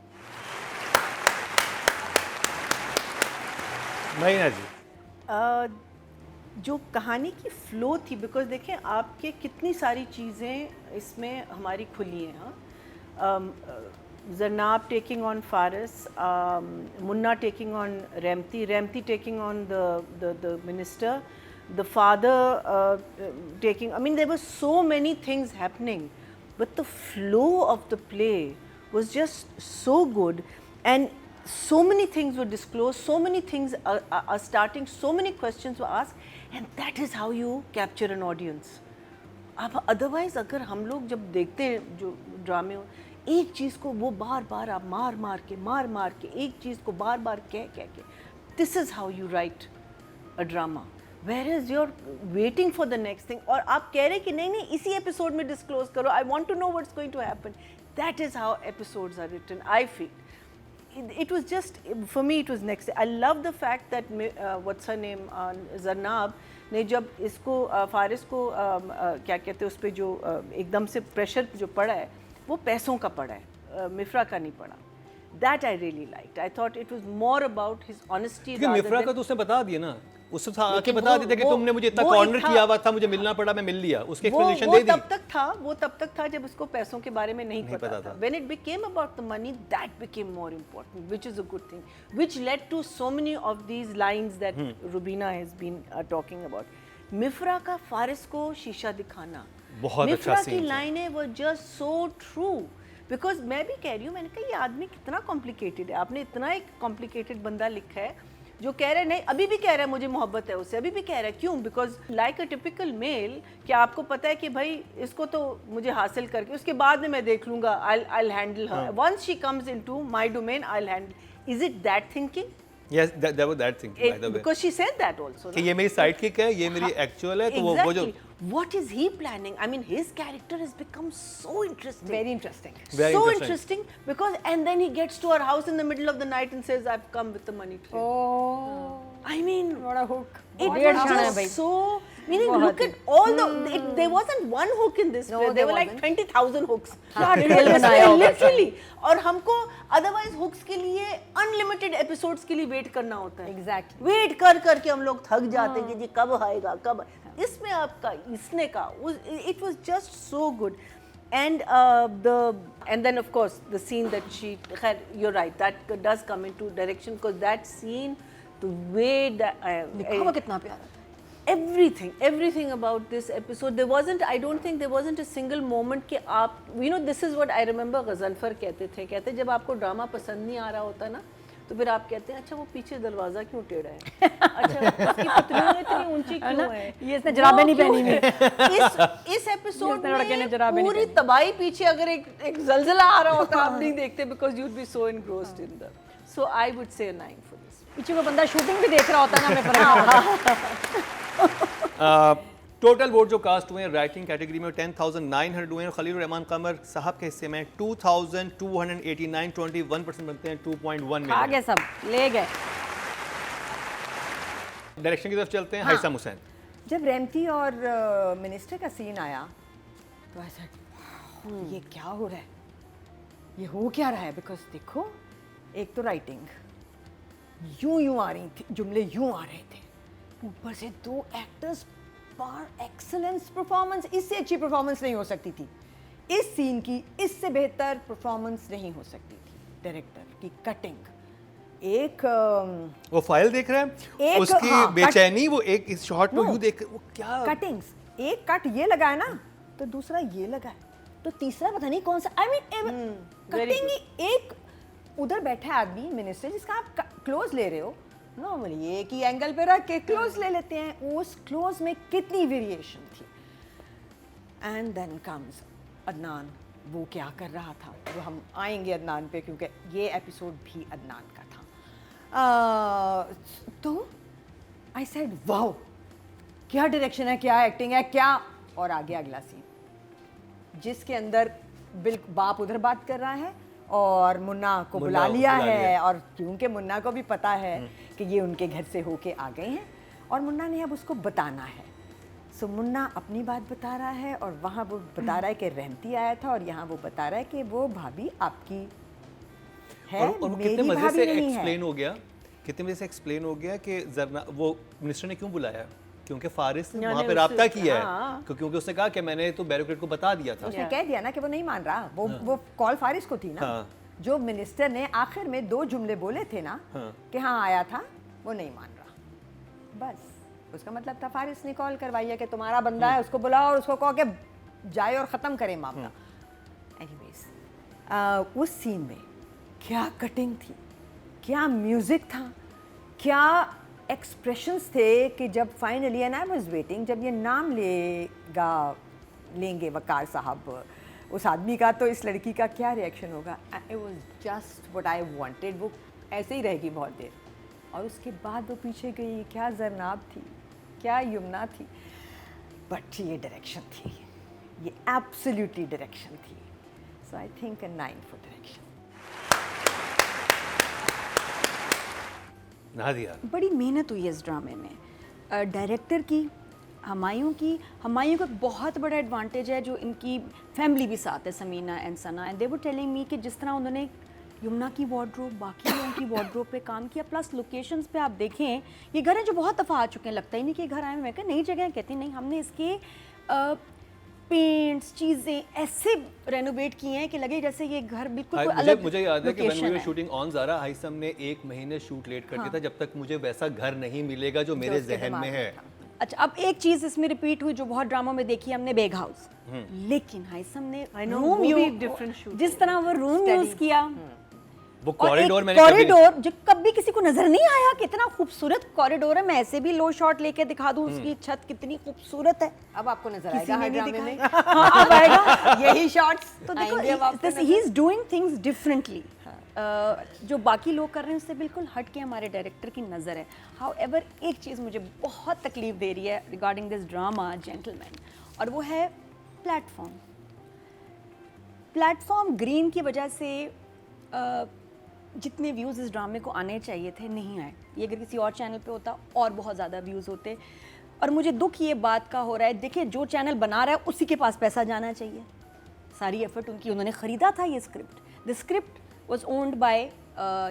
महीना जी, जो कहानी की फ्लो थी, बिकॉज देखें आपके कितनी सारी चीज़ें इसमें हमारी खुली हैं। हाँ Zarnab taking on Faris, Munna taking on Remti taking on the minister, the father taking. I mean, there were so many things happening, but the flow of the play was just so good, and so many things were disclosed, so many things are starting, so many questions were asked, and that is how you capture an audience. अब otherwise अगर हम लोग जब देखते हैं जो ड्रामे हो, एक चीज़ को वो बार बार आप मार मार के एक चीज़ को बार बार कह के, this is how you write a drama, where is your waiting for the next thing, और आप कह रहे हैं कि नहीं इसी एपिसोड में डिस्क्लोज करो, I want to know what's going to happen. That is how episodes are written, I feel. It was just, for me it was next. I love the fact that what's her name, Zarnab ने जब इसको फारिस को क्या कहते हैं उस पर जो एकदम से प्रेशर जो पड़ा है वो पैसों का पड़ा है, मिफ्रा का नहीं पड़ा. That I really liked. I thought it was more about his honesty. क्योंकि मिफ्रा का तो उसने बता दिया ना, उससे आके बता देते कि तुमने मुझे इतना कॉर्नर किया हुआ था, मुझे मिलना पड़ा, मैं मिल लिया, उसकी एक्सप्लेनेशन दे दी. वो तब तक था जब उसको पैसों के बारे में नहीं पता था. When it became about the money, that became more important, which is a good thing, which led to so many of these lines that Rubina has been talking about. मिफ्रा का फारिस को शीशा दिखाना, बहुत अच्छा मिफ्रा सीन की लाइनें were just so true. Because मैं भी कह रही हूँ, मैंने कहा ये आदमी कितना कॉम्प्लिकेटेड है, आपने इतना एक कॉम्प्लिकेटेड बंदा लिखा है जो कह रहा है नहीं, अभी भी कह रहा है मुझे मोहब्बत है उससे, अभी भी कह रहा है. क्यों? Because like a typical male, कि आपको पता है कि भाई इसको तो मुझे हासिल करके उसके बाद में मैं देख लूंगा, I handle her, once she comes into my domain I handle. Is it that thinking? Yes, that was that thinking, by the way. Because she said that also. कि ये मेरी sidekick है, ये मेरी actual है, तो वो जो what is he planning? I mean, his character has become so interesting. Very interesting. Very so interesting. because, and then he gets to her house in the middle of the night and says, "I've come with the money train." Oh, I mean, what a hook. it Weird was खाना है just भाई. so. Meaning, look at all the. There wasn't one hook in this. No, play. There were like wasn't. 20,000 hooks. real बनाया होगा Literally. और हमको otherwise hooks के लिए unlimited episodes के लिए wait करना होता है. Exactly. Wait करके हम लोग थक जाते हैं कि जी कब आएगा कब. इसमें आपका इसने का it was just so good. And and then of course the scene that she had, you're right, that does come into direction, because that scene, the way that लिखा हुआ कितना प्यारा. everything about this episode, I don't think there wasn't a single moment कि आप, you know, this is what I remember Ghazanfar कहते जब आपको drama पसंद नहीं आ रहा होता ना, तो फिर आप कहते हैं अच्छा वो पीछे दरवाजा क्यों टेढ़ा है, अच्छा उसकी पतलून इतनी ऊंची क्यों है, ये इसने जराबें नहीं पहनी हुई. इस एपिसोड जिस लड़के ने में जराबें नहीं पूरी तबाही पीछे अगर एक जलजला आ रहा होता आप नहीं देखते, because you'd be so engrossed in the. So I would say 9 for this. पीछे वो बंदा शूटिंग भी देख रहा होता है ना, मैं फर्क टोटल वोट जो कास्ट हुए हैं राइटिंग कैटेगरी में 10,900 हुए हैं. खलील रहमान कमर साहब के हिस्से में 2,289, 21% बनते हैं 2.1 खा में. गए सब, ले गए. डायरेक्शन की तरफ चलते हैं. हाँ. हैसम हुसैन. जब रेमती और मिनिस्टर का सीन आया तो ऐसा ये क्या हो रहा है, ये हो क्या रहा है. बिकॉज देखो, एक तो राइटिंग यूं आ रही थी, जुमले यूं आ रहे थे, ऊपर से 2 एक्टर्स पर एक्सीलेंस परफॉर्मेंस. इससे अच्छी परफॉर्मेंस नहीं हो सकती थी इस सीन की, इससे बेहतर परफॉर्मेंस नहीं हो सकती थी. डायरेक्टर की कटिंग, एक वो फाइल देख रहा है, एक, उसकी हाँ, बेचैनी, वो एक इस शॉट में No. यूं देख, वो क्या कटिंग्स, एक कट ये लगा है ना, तो दूसरा ये लगा है, तो तीसरा पता नहीं कौन सा. आई मीन कटिंग ही एक उधर बैठा है आदमी मिनिस्टर जिसका आप क्लोज ले रहे हो, नॉर्मली एक ही एंगल पे रख के क्लोज ले लेते हैं. उस क्लोज में कितनी वेरिएशन थी. And then comes Adnan. वो क्या कर रहा था, वो हम आएंगे अदनान पे क्योंकि ये एपिसोड भी अदनान का था. तो आई सेड वाओ, क्या डायरेक्शन है, क्या एक्टिंग है, क्या. और आगे अगला सीन जिसके अंदर बाप उधर बात कर रहा है और मुन्ना को बुला लिया है, और क्योंकि मुन्ना को भी पता है कि ये उनके घर से होके आ गए हैं और मुन्ना ने अब उसको बताना है. सो मुन्ना अपनी बात बता रहा है और वहाँ वो बता रहा है कि रहमती आया था, और यहाँ वो बता रहा है कि वो भाभी आपकी है, और मेरी कितने मजे भाभी से नहीं है. एक्सप्लेन हो गया, कितने मजे से एक्सप्लेन हो गया कि जरना वो मिनिस्टर ने क्यों बुलाया, क्योंकि फारिस ने वहाँ पे राब्ता किया है, क्योंकि उसने कहा कि मैंने तो बैरोक्रेट को बता दिया था. उसने कह दिया ना कि वो नहीं मान रहा, वो कॉल फारिस को थी ना. हाँ. जो मिनिस्टर ने आखिर में 2 जुमले बोले थे ना कि हाँ आया था, वो नहीं मान रहा। बस उसका मतलब था फारिस ने कॉल करवाइए कि तुम्हारा बंदा है, उसको बुलाओ और उसको कहो कि जाए और ख़त्म करे मामला। एनीवेज उस सीन में क्या कटिंग थी, क्या म्यूज़िक था, क्या एक्सप्रेशंस थे कि जब finally, and I was waiting, जब ये नाम लेंगे वकार साहब उस आदमी का, तो इस लड़की का क्या रिएक्शन होगा। It was just what I wanted. वो ऐसे ही रहेगी बहुत देर, और उसके बाद वो पीछे गई। क्या जरनाब थी, क्या यमुना थी, बट ये डायरेक्शन थी, ये एब्सोल्युटली डायरेक्शन थी। So I think a 9 for direction. Nadia, बड़ी मेहनत हुई है इस ड्रामे में, डायरेक्टर की, हमायूं को एक बहुत बड़ा एडवांटेज है जो इनकी फैमिली भी साथ है, Sameena and Sana, and they were telling me कि जिस तरह उन्होंने यमुना की वार्डरोब, बाकी लोगों की वार्डरोब पे काम किया, प्लस लोकेशंस पे आप देखें, ये घर हैं जो बहुत दफ़ा आ चुके हैं, लगता ही नहीं कि ये घर आए। मैं कहा नई जगह है, कहती नहीं, हमने इसके पेंट्स, चीज़ें ऐसे रेनोवेट किए हैं कि लगे जैसे ये घर बिल्कुल कोई अलग मुझे याद है कि location व्हेन वी वर है। शूटिंग ऑन ज़ारा, हाइसम ने 1 महीने शूट लेट कर दिया था, जब तक मुझे वैसा घर नहीं मिलेगा जो मेरे जहन में है। अच्छा, अब एक चीज इसमें रिपीट हुई जो बहुत ड्रामा में देखी हमने, बेग हाउस, लेकिन हाइसम ने know, रूम वो भी यूज, different shoot जिस तरह वो रूम यूज किया, वो और कॉरिडोर एक मैंने कभी नहीं- कॉरिडोर जो कभी किसी को नजर नहीं आया कितना खूबसूरत कॉरिडोर है। मैं ऐसे भी लो शॉट लेके दिखा दूं उसकी छत कितनी खूबसूरत है, अब आपको नजर किसी आएगा ने हर नहीं ड्रामे में। दिखाया। हाँ, अब आएगा। यही शॉट्स तो आएंगे अब आपको देखो, he is doing things differently. जो बाकी लोग कर रहे हैं उससे बिल्कुल हट के हमारे डायरेक्टर की नज़र है। हाउएवर एक चीज़ मुझे बहुत तकलीफ दे रही है रिगार्डिंग दिस ड्रामा जेंटलमैन, और वो है प्लेटफॉर्म ग्रीन की वजह से जितने व्यूज़ इस ड्रामे को आने चाहिए थे नहीं आए। ये अगर किसी और चैनल पे होता और बहुत ज़्यादा व्यूज़ होते। और मुझे दुख ये बात का हो रहा है, देखिए जो चैनल बना रहा है उसी के पास पैसा जाना चाहिए, सारी एफर्ट उनकी, उन्होंने ख़रीदा था ये script. The script was owned by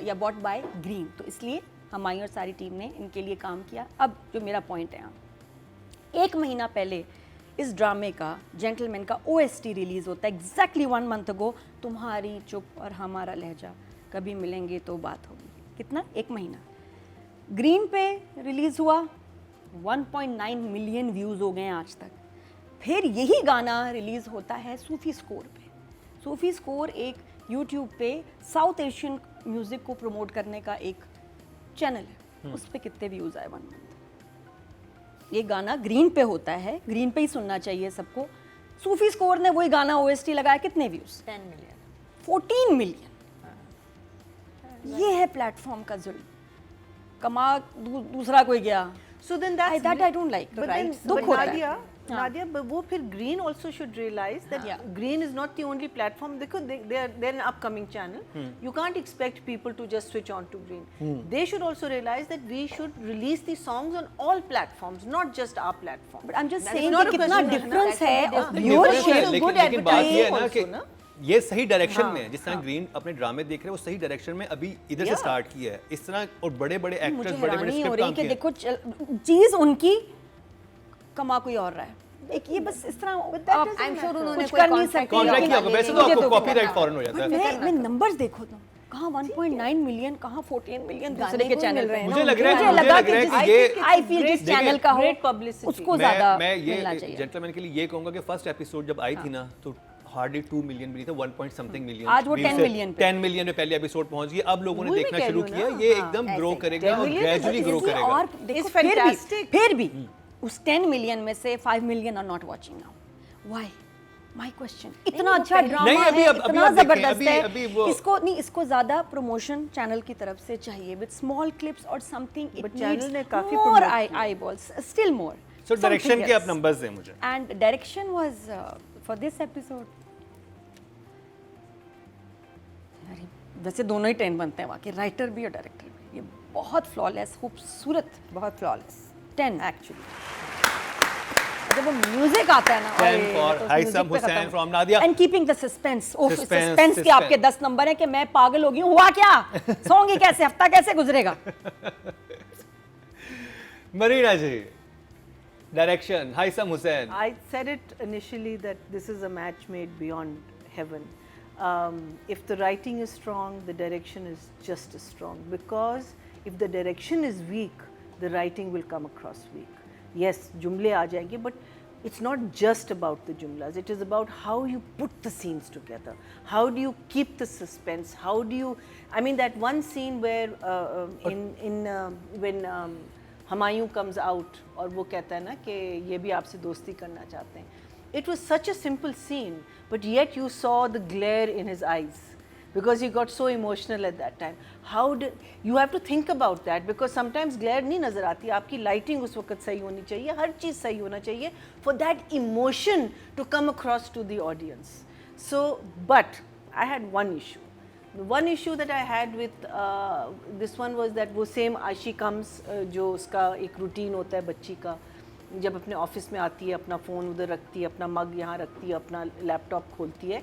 या बॉट बाय ग्रीन, तो इसलिए हमारी और सारी टीम ने इनके लिए काम किया। अब जो मेरा पॉइंट है, 1 महीना पहले इस ड्रामे का, जेंटलमैन का OST रिलीज़ होता है, एग्जैक्टली 1 मंथ अगो। तुम्हारी चुप और हमारा लहजा, कभी मिलेंगे तो बात होगी। कितना? 1 महीना। ग्रीन पे रिलीज़ हुआ, 1.9 मिलियन व्यूज़ हो गए हैं आज तक। फिर यही गाना रिलीज़ होता है सूफ़ी स्कोर पे। सूफ़ी स्कोर एक यूट्यूब पे साउथ एशियन म्यूज़िक को प्रमोट करने का एक चैनल है, उस पे कितने व्यूज़ आए 1 मंथ। ये गाना ग्रीन पे होता है, ग्रीन पे ही सुनना चाहिए सबको। सूफ़ी स्कोर ने वही गाना OST लगाया, कितने व्यूज़? 10 million, 14 million. ये है प्लेटफॉर्म का जुल्म। कमा दूसरा कोई गया, So then that's that I don't like. But then, दुख but होता है। Nadia, Nadia, but वो फिर Green also should realize that Yeah. Green is not the only platform. देखो, they're an upcoming channel. You can't expect people to just switch on to Green. They should also realize that we should release the songs on all platforms, not just our platform. But I'm just That is saying not कि a कितना question, difference that है can be of done. viewership। Difference is good लेकिन बात ये है ना advertising कि also, ना? ये सही डायरेक्शन में है। जिस तरह ग्रीन अपने ड्रामे देख रहे हैं वो सही डायरेक्शन में अभी इधर से Yeah. स्टार्ट किया है। इस तरह और बड़े बड़े मुझे एक्टर्स, बड़े बड़े हैरानी हो स्क्रिप्ट रही काम कि किए देखो चीज उनकी, कमा कोई और रहा है। एक ये बस इस तरह आई एम श्योर उन्होंने कुछ कोई कर नहीं कॉन्ट्रैक्ट सकते। कॉन्ट्रैक्ट किया लेकिन होगा, वैसे तो मुझे आपको तो कॉपीराइट फौरन हो जाता है। मैं नंबर्स देखो तुम, कहाँ 1.9 मिलियन, कहाँ 14 मिलियन दूसरे के को चैनल मिल रहे पे। हैं मुझे लग रहा है मुझे लगा कि कि आई फील जिस देखिए, चैनल का हो great publicity। उसको ज्यादा मैं मिलना ये चाहिए। जेंटलमैन के लिए ये कहूंगा कि फर्स्ट एपिसोड जब आई थी ना तो हार्डली 2 मिलियन मिली थी, 1 पॉइंट समथिंग मिलियन। आज वो 10 मिलियन पे। 10 मिलियन में पहले एपिसोड पहुंच गई। अब लोगों ने वही मैं देखना कह शुरू रही हूँ किया, ना। ये एकदम ग्रो करेगा 10 और million ग्रेजुअली ग्रो Easy, करेगा। और देखो It's fantastic। फिर भी उस 10 मिलियन में से 5 million are not watching now. Why? My question. इतना अच्छा ड्रामा नहीं, अभी है, अब इतना आप देखें, जबरदस्त अभी- है, अभी वो- इसको नहीं, इसको ज्यादा प्रमोशन चैनल की तरफ से चाहिए विद स्मॉल क्लिप्स और समथिंग। But channel ने काफी मोर promote आई balls, still more. So direction के आप नंबर्स दें मुझे। And direction was for this episode, वैसे दोनों ही 10 बनते हैं वाकई, राइटर भी और डायरेक्टर भी। ये बहुत फ्लॉलेस, खूबसूरत, बहुत फ्लॉलेस 10 एक्चुअली। जब वो म्यूजिक आता है ना, 10 for Haitham Hussain from Nadia। And keeping the suspense. Suspense, suspense के आपके 10 नंबर है कि मैं पागल हो गई हूँ, हुआ क्या, सोंगी कैसे, हफ्ता कैसे गुजरेगा। Marina ji, direction Haissam Hussain. I said it initially that this is a match made beyond heaven. If the writing is strong, the direction is just as strong, because if the direction is weak, the writing will come across weak. Yes, jumle aa jayenge, but it's not just about the jumlas. It is about how you put the scenes together. How do you keep the suspense? How do you, I mean, that one scene where when Humayun comes out और वो कहता है ना कि ये भी आपसे दोस्ती करना चाहते हैं. It was such a simple scene, but yet you saw the glare in his eyes because he got so emotional at that time. How did you have to think about that, because sometimes glare नहीं नज़र आती, आपकी lighting उस वक्त सही होनी चाहिए, हर चीज़ सही होना चाहिए for that emotion to come across to the audience. So, but I had one issue. The one issue that I had with this one was that वो same she comes जो उसका एक routine होता है बच्ची का, जब अपने ऑफिस में आती है, अपना फ़ोन उधर रखती है, अपना मग यहाँ रखती है, अपना लैपटॉप खोलती है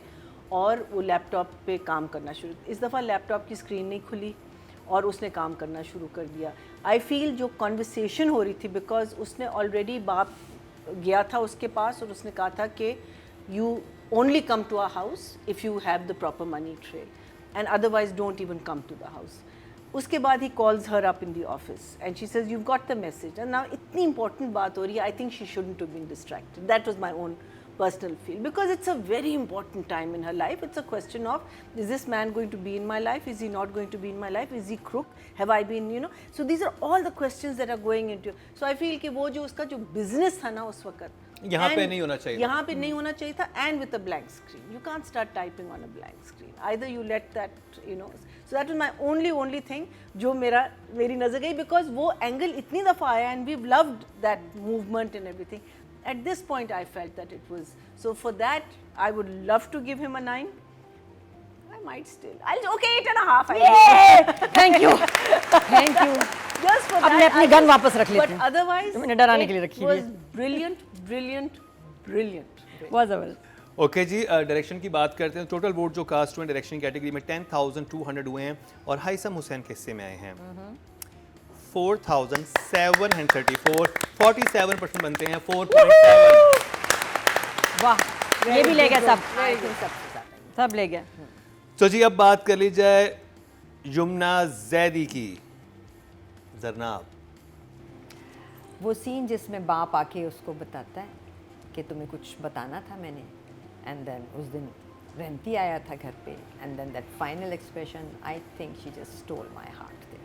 और वो लैपटॉप पे काम करना शुरू. इस दफ़ा लैपटॉप की स्क्रीन नहीं खुली और उसने काम करना शुरू कर दिया. आई फील जो कॉन्वर्सेशन हो रही थी, बिकॉज उसने ऑलरेडी बाप गया था उसके पास और उसने कहा था कि you only come to our house if you have the proper money trail and otherwise don't even come to the house. उसके बाद ही calls her up in the office and she says you got the message. And now इतनी important बात हो रही है, I think she shouldn't have been distracted. That was my own personal feel, because it's a very important time in her life. It's a question of, is this man going to be in my life, is he not going to be in my life, is he crook, have I been, you know. So these are all the questions that are going into. So I feel कि वो जो उसका जो business था ना उस वक्त यहाँ पे नहीं होना चाहिए, यहाँ पे नहीं होना चाहिए था, and with a blank screen. You can't start typing on a blank screen. Either you let that, you know. So that was my only thing जो मेरी नज़र गई, because वो angle इतनी दफ़ा आया and we've loved that movement and everything. At this point I felt that it was, so for that I would love to give him a 9. I might still, okay, 8.5. Thank you thank you. Just for अब that मैं अपनी gun वापस रख लेती but हूँ. otherwise मैंने डराने के लिए रखी हुई was है. brilliant. बहुत ज़बरदस्त. ओके जी, डायरेक्शन की बात करते हैं. टोटल वोट जो कास्ट हुए डायरेक्शन कैटेगरी में 10,200 हुए हैं और हाइसम हुसैन के हिस्से में आए हैं 4,734. 47% बनते हैं 4.7. वाह, ये भी ले गया सब. सब ले गया. तो जी अब बात कर ली जाए यमुना जैदी की. जरनाब, वो सीन जिसमें बाप आके उसको बताता है कि तुम्हें कुछ बताना था मैंने, एंड देन उस दिन रेंती आया था घर पे, and then that final expression, I think she just stole my heart there.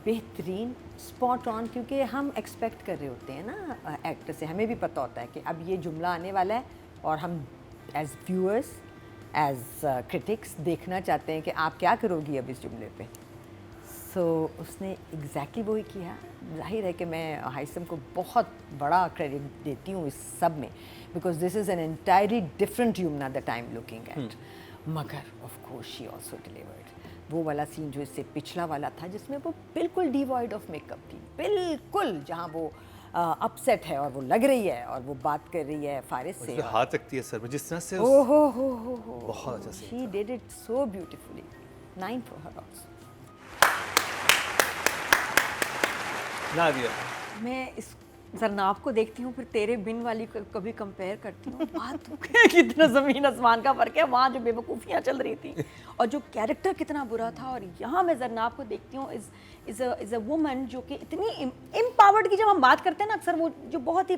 बेहतरीन, स्पॉट ऑन, क्योंकि हम एक्सपेक्ट कर रहे होते हैं ना एक्टर से, हमें भी पता होता है कि अब ये जुमला आने वाला है और हम एज व्यूअर्स, एज क्रिटिक्स देखना चाहते हैं कि आप क्या करोगी अब इस जुमले पे. सो उसने एग्जैक्टली वही किया. जाहिर है कि मैं हाइसम को बहुत बड़ा क्रेडिट देती हूँ इस सब में, because this is an entirely different Yumna that I am looking at. मगर of course she also delivered. वो वाला सीन जो इससे पिछला वाला था जिसमें वो बिल्कुल डिवॉइड ऑफ मेकअप थी, बिल्कुल, जहाँ वो अपसेट है और वो लग रही है और वो बात कर रही है फारिस से, हाथ रखती है सर पे जिस तरह से. हो बहुत अच्छा scene she did it so beautifully. 9 for her also. Nadia, मैं इस जरनाब को देखती हूँ, फिर तेरे बिन वाली को कभी कंपेयर करती हूँ. बात कितना ज़मीन आसमान का फ़र्क है. वहाँ जो बेवकूफ़ियाँ चल रही थी और जो कैरेक्टर कितना बुरा था, और यहाँ मैं जरनाब को देखती हूँ इज़ अ वुमन जो कि इतनी एम्पावर्ड की. जब हम बात करते हैं ना अक्सर, वो जो बहुत ही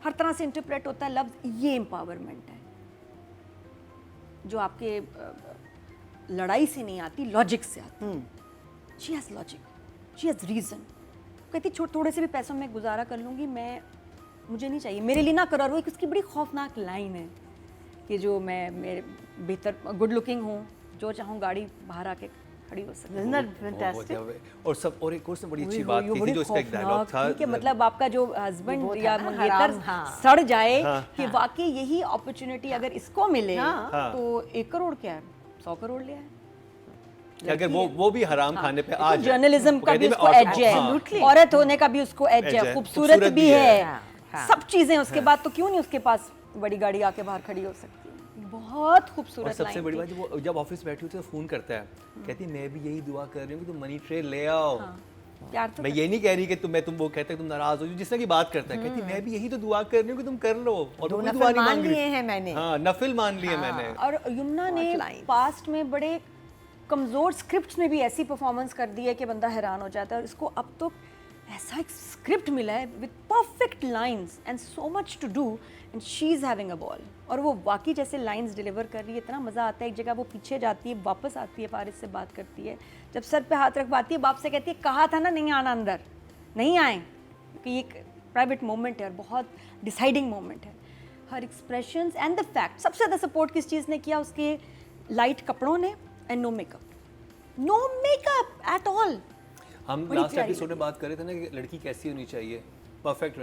हर तरह से इंटरप्रेट होता है लफ्ज़, ये एम्पावरमेंट है जो आपके लड़ाई से नहीं आती, लॉजिक से आती. She has logic, she has reason. कहती थोड़े से भी पैसों में गुजारा कर लूँगी, मुझे नहीं चाहिए, मेरे लिए ना करो. और वो उसकी बड़ी खौफनाक लाइन है कि जो मैं मेरे बेहतर गुड लुकिंग हूँ, जो चाहूँ गाड़ी बाहर आके खड़ी हो सकती है. Isn't that fantastic? और सब, और एक उसने बड़ी अच्छी बात की थी जो इसका एक डायलॉग था कि मतलब आपका जो हस्बैंड या ना, मंगेतर हराम, हाँ. सड़ जाए, कि वाकई यही अपॉर्चुनिटी अगर इसको मिले तो 1 करोड़ क्या है, 100 करोड़ लिया है. कि अगर वो भी हराम खाने पे आ जाए. जर्नलिज्म का भी उसको एज है, औरत होने का भी उसको एज है, खूबसूरत भी है, सब चीजें. उसके बाद तो क्यों नहीं उसके पास बड़ी गाड़ी आके बाहर खड़ी हो सकती है. बहुत और खूबसूरत सबसे लाइन बड़ी थी. बात, वो जब ऑफिस बैठी होती है तो फ़ोन करता है, कहती मैं भी यही दुआ कर रही हूँ कि तुम मनी ट्रे ले आओ. प्यार तो मैं ये नहीं कह रही कि तुम वो कहते तुम नाराज हो, जिस तरह की बात करता है कहती मैं भी यही तो दुआ कर रही हूँ कि तुम कर लो, और दो कोई नफल दुआ नहीं मान मांग लिए रही। हैं मैंने। हाँ, नफिल मान लिए मैंने। और यमुना ने पास्ट में बड़े कमज़ोर स्क्रिप्ट्स में भी ऐसी परफॉर्मेंस कर दी है कि बंदा हैरान हो जाता है, और इसको अब तो ऐसा एक स्क्रिप्ट मिला है with perfect lines and so much to do, and she is having a ball, और वो वाकई जैसे लाइंस डिलीवर कर रही है, इतना मज़ा आता है। एक जगह वो पीछे जाती है, वापस आती है, फारिस से बात करती है, जब सर पे हाथ रखवाती है, बाप से कहती है कहा था ना नहीं आना अंदर, नहीं आए, क्योंकि ये एक प्राइवेट मोमेंट है और बहुत डिसाइडिंग मोमेंट है। हर एक्सप्रेशंस एंड द फैक्ट, सबसे ज़्यादा सपोर्ट किस चीज़ ने किया, उसके लाइट कपड़ों ने, and no makeup at all. हम बड़ी लास्ट प्यारी एपिसोड में बात कर रहे थे ना कि लड़की कैसी होनी चाहिए, परफेक्ट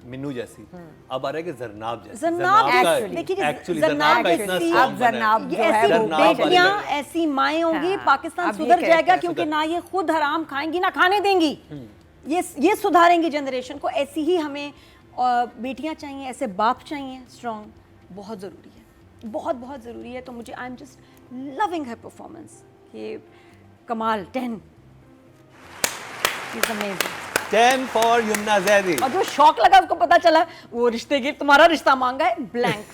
मिन्नू जैसी। अब आ रहा है कि जरनाब जैसी। जरनाब का actually, देखिए एक्चुअली जरनाब जरनाब का जैसी- इतना अब स्ट्रॉन्ग बना है। जरनाब ये जो है ऐसी वो जरनाब वाली बेटियां, लड़की। ऐसी माएँ होंगी, हाँ, पाकिस्तान अब ये सुधर जाएगा, character क्योंकि सुधर- ना ये खुद हराम खाएंगी ना खाने देंगी, ये सुधारेंगी जनरेशन को। ऐसी ही हमें बेटियां चाहिए, ऐसे बाप चाहिए स्ट्रॉन्ग, बहुत ज़रूरी है, बहुत बहुत ज़रूरी है। तो मुझे I am just loving her performance, ये कमाल 10 is amazing. 10 for Yamuna Zaidi. और जो शौक लगा उसको पता चला वो रिश्ते की तुम्हारा रिश्ता मांगा है, ब्लैंक।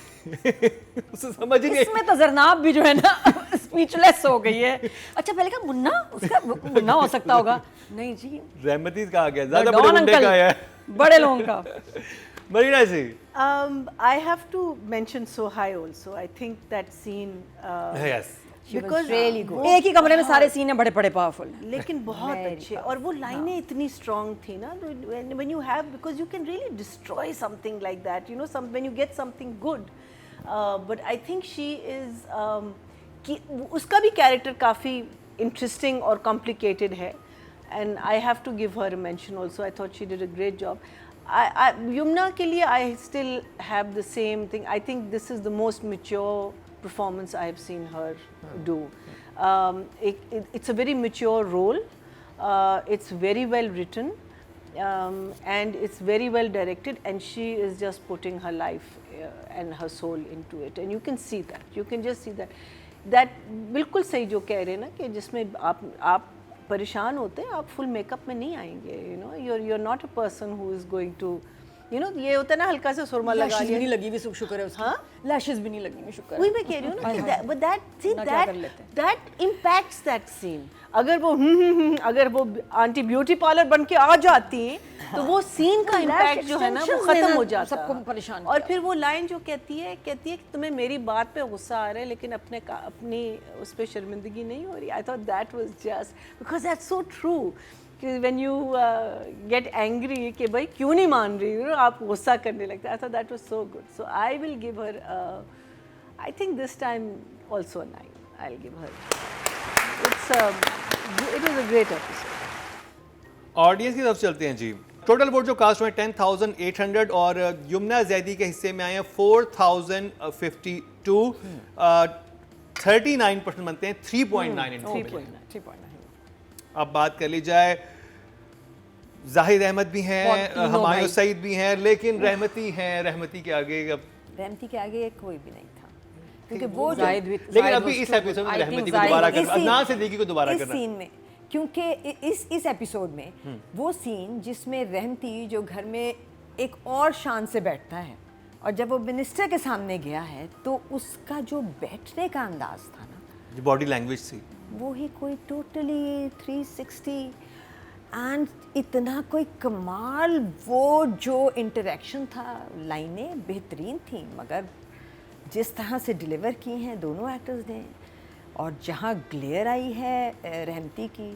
उसे समझ ही नहीं। इसमें तो जरनाब भी जो है ना स्पीचलेस हो गई है। अच्छा पहले कहा मुन्ना, उसका मुन्ना हो सकता होगा, नहीं जी रहमती कहा गया, ज्यादा डॉन बड़े मुंडे अंकल, का है। बड़े लोगों का। मरीना जी। I have to mention Sohai also. I think that scene. Yes. She was because really good. वो एक ही कमरे में सारे सीन हैं, बड़े बड़े पावरफुल। लेकिन बहुत अच्छे, और वो लाइनें इतनी स्ट्रॉन्ग थी ना, when you have, because you can really destroy something like that, you know, when you get something good. But I think she is कि उसका भी कैरेक्टर काफ़ी इंटरेस्टिंग और कॉम्प्लिकेटेड है, and I have to give her a mention also. I thought she did a great job. Yumna के लिए I still have the same thing. I think this is the most mature performance I have seen her do. It's a very mature role. It's very well written, and it's very well directed, and she is just putting her life and her soul into it, and you can see that. You can just see that बिल्कुल सही जो कह रहे हैं ना, कि जिसमें आप परेशान होते हैं, आप फुल मेकअप में नहीं आएंगे, you know, you're not a person who is going to, you know, ये होता है ना हल्का सा सुरमा लगा लैशेस भी लिया। नहीं लगी भी शुक्र है उसकी। हाँ? लैशेस भी नहीं लगी, शुक्र है। वही मैं कह रही हूँ ना कि but that see ना क्या कर लेते हैं। that impacts that scene. अगर वो अगर वो आंटी ब्यूटी पार्लर बन के आ जाती तो वो सीन का इम्पैक्ट जो है ना वो extensions खत्म ने हो ना जाता। सबको परेशान और किया। फिर वो लाइन जो कहती है कि तुम्हें मेरी बात पे गुस्सा आ रहा है लेकिन अपनी उस पर शर्मिंदगी नहीं हो रही। I thought that was just because that's so true कि व्हेन यू गेट एंग्री कि भाई क्यों नहीं मान रही हो, आप गुस्सा करने लगते। I thought that was so good, so I will give her, I think this time also a 9. I'll give her. It was a great episode. Audience की तरफ चलते हैं जी। टोटल वोट जो कास्ट हुए 10,800 और यमुना जैदी के हिस्से में आए हैं 4,052। 39% बनते हैं 3.9 इन 3.9. अब बात कर ली जाए, जाहिद अहमद भी हैं, तीनों हमायूं भाई। सईद भी हैं, लेकिन रहमती हैं। रहमती के आगे अब रहमती के आगे कोई भी नहीं था, क्योंकि वो जो जाहिद भी, लेकिन जाहिद अभी was इस too एपिसोड में good. I रहमती think को दोबारा जाहिद- करना, अदनान सिद्दीकी को दोबारा इस करना। सीन में, क्योंकि इस एपिसोड में वो सीन जिसमें रहमती जो घर में एक और शान से बैठता है और जब वो मिनिस्टर के सामने गया है तो उसका जो बैठने का अंदाज था ना, जो बॉडी लैंग्वेज थी, वो ही कोई टोटली 360 एंड इतना कोई कमाल। वो जो इंटरेक्शन था, लाइनें बेहतरीन थी, मगर जिस तरह से डिलीवर की हैं दोनों एक्टर्स ने, और जहाँ ग्लेयर आई है रहमती की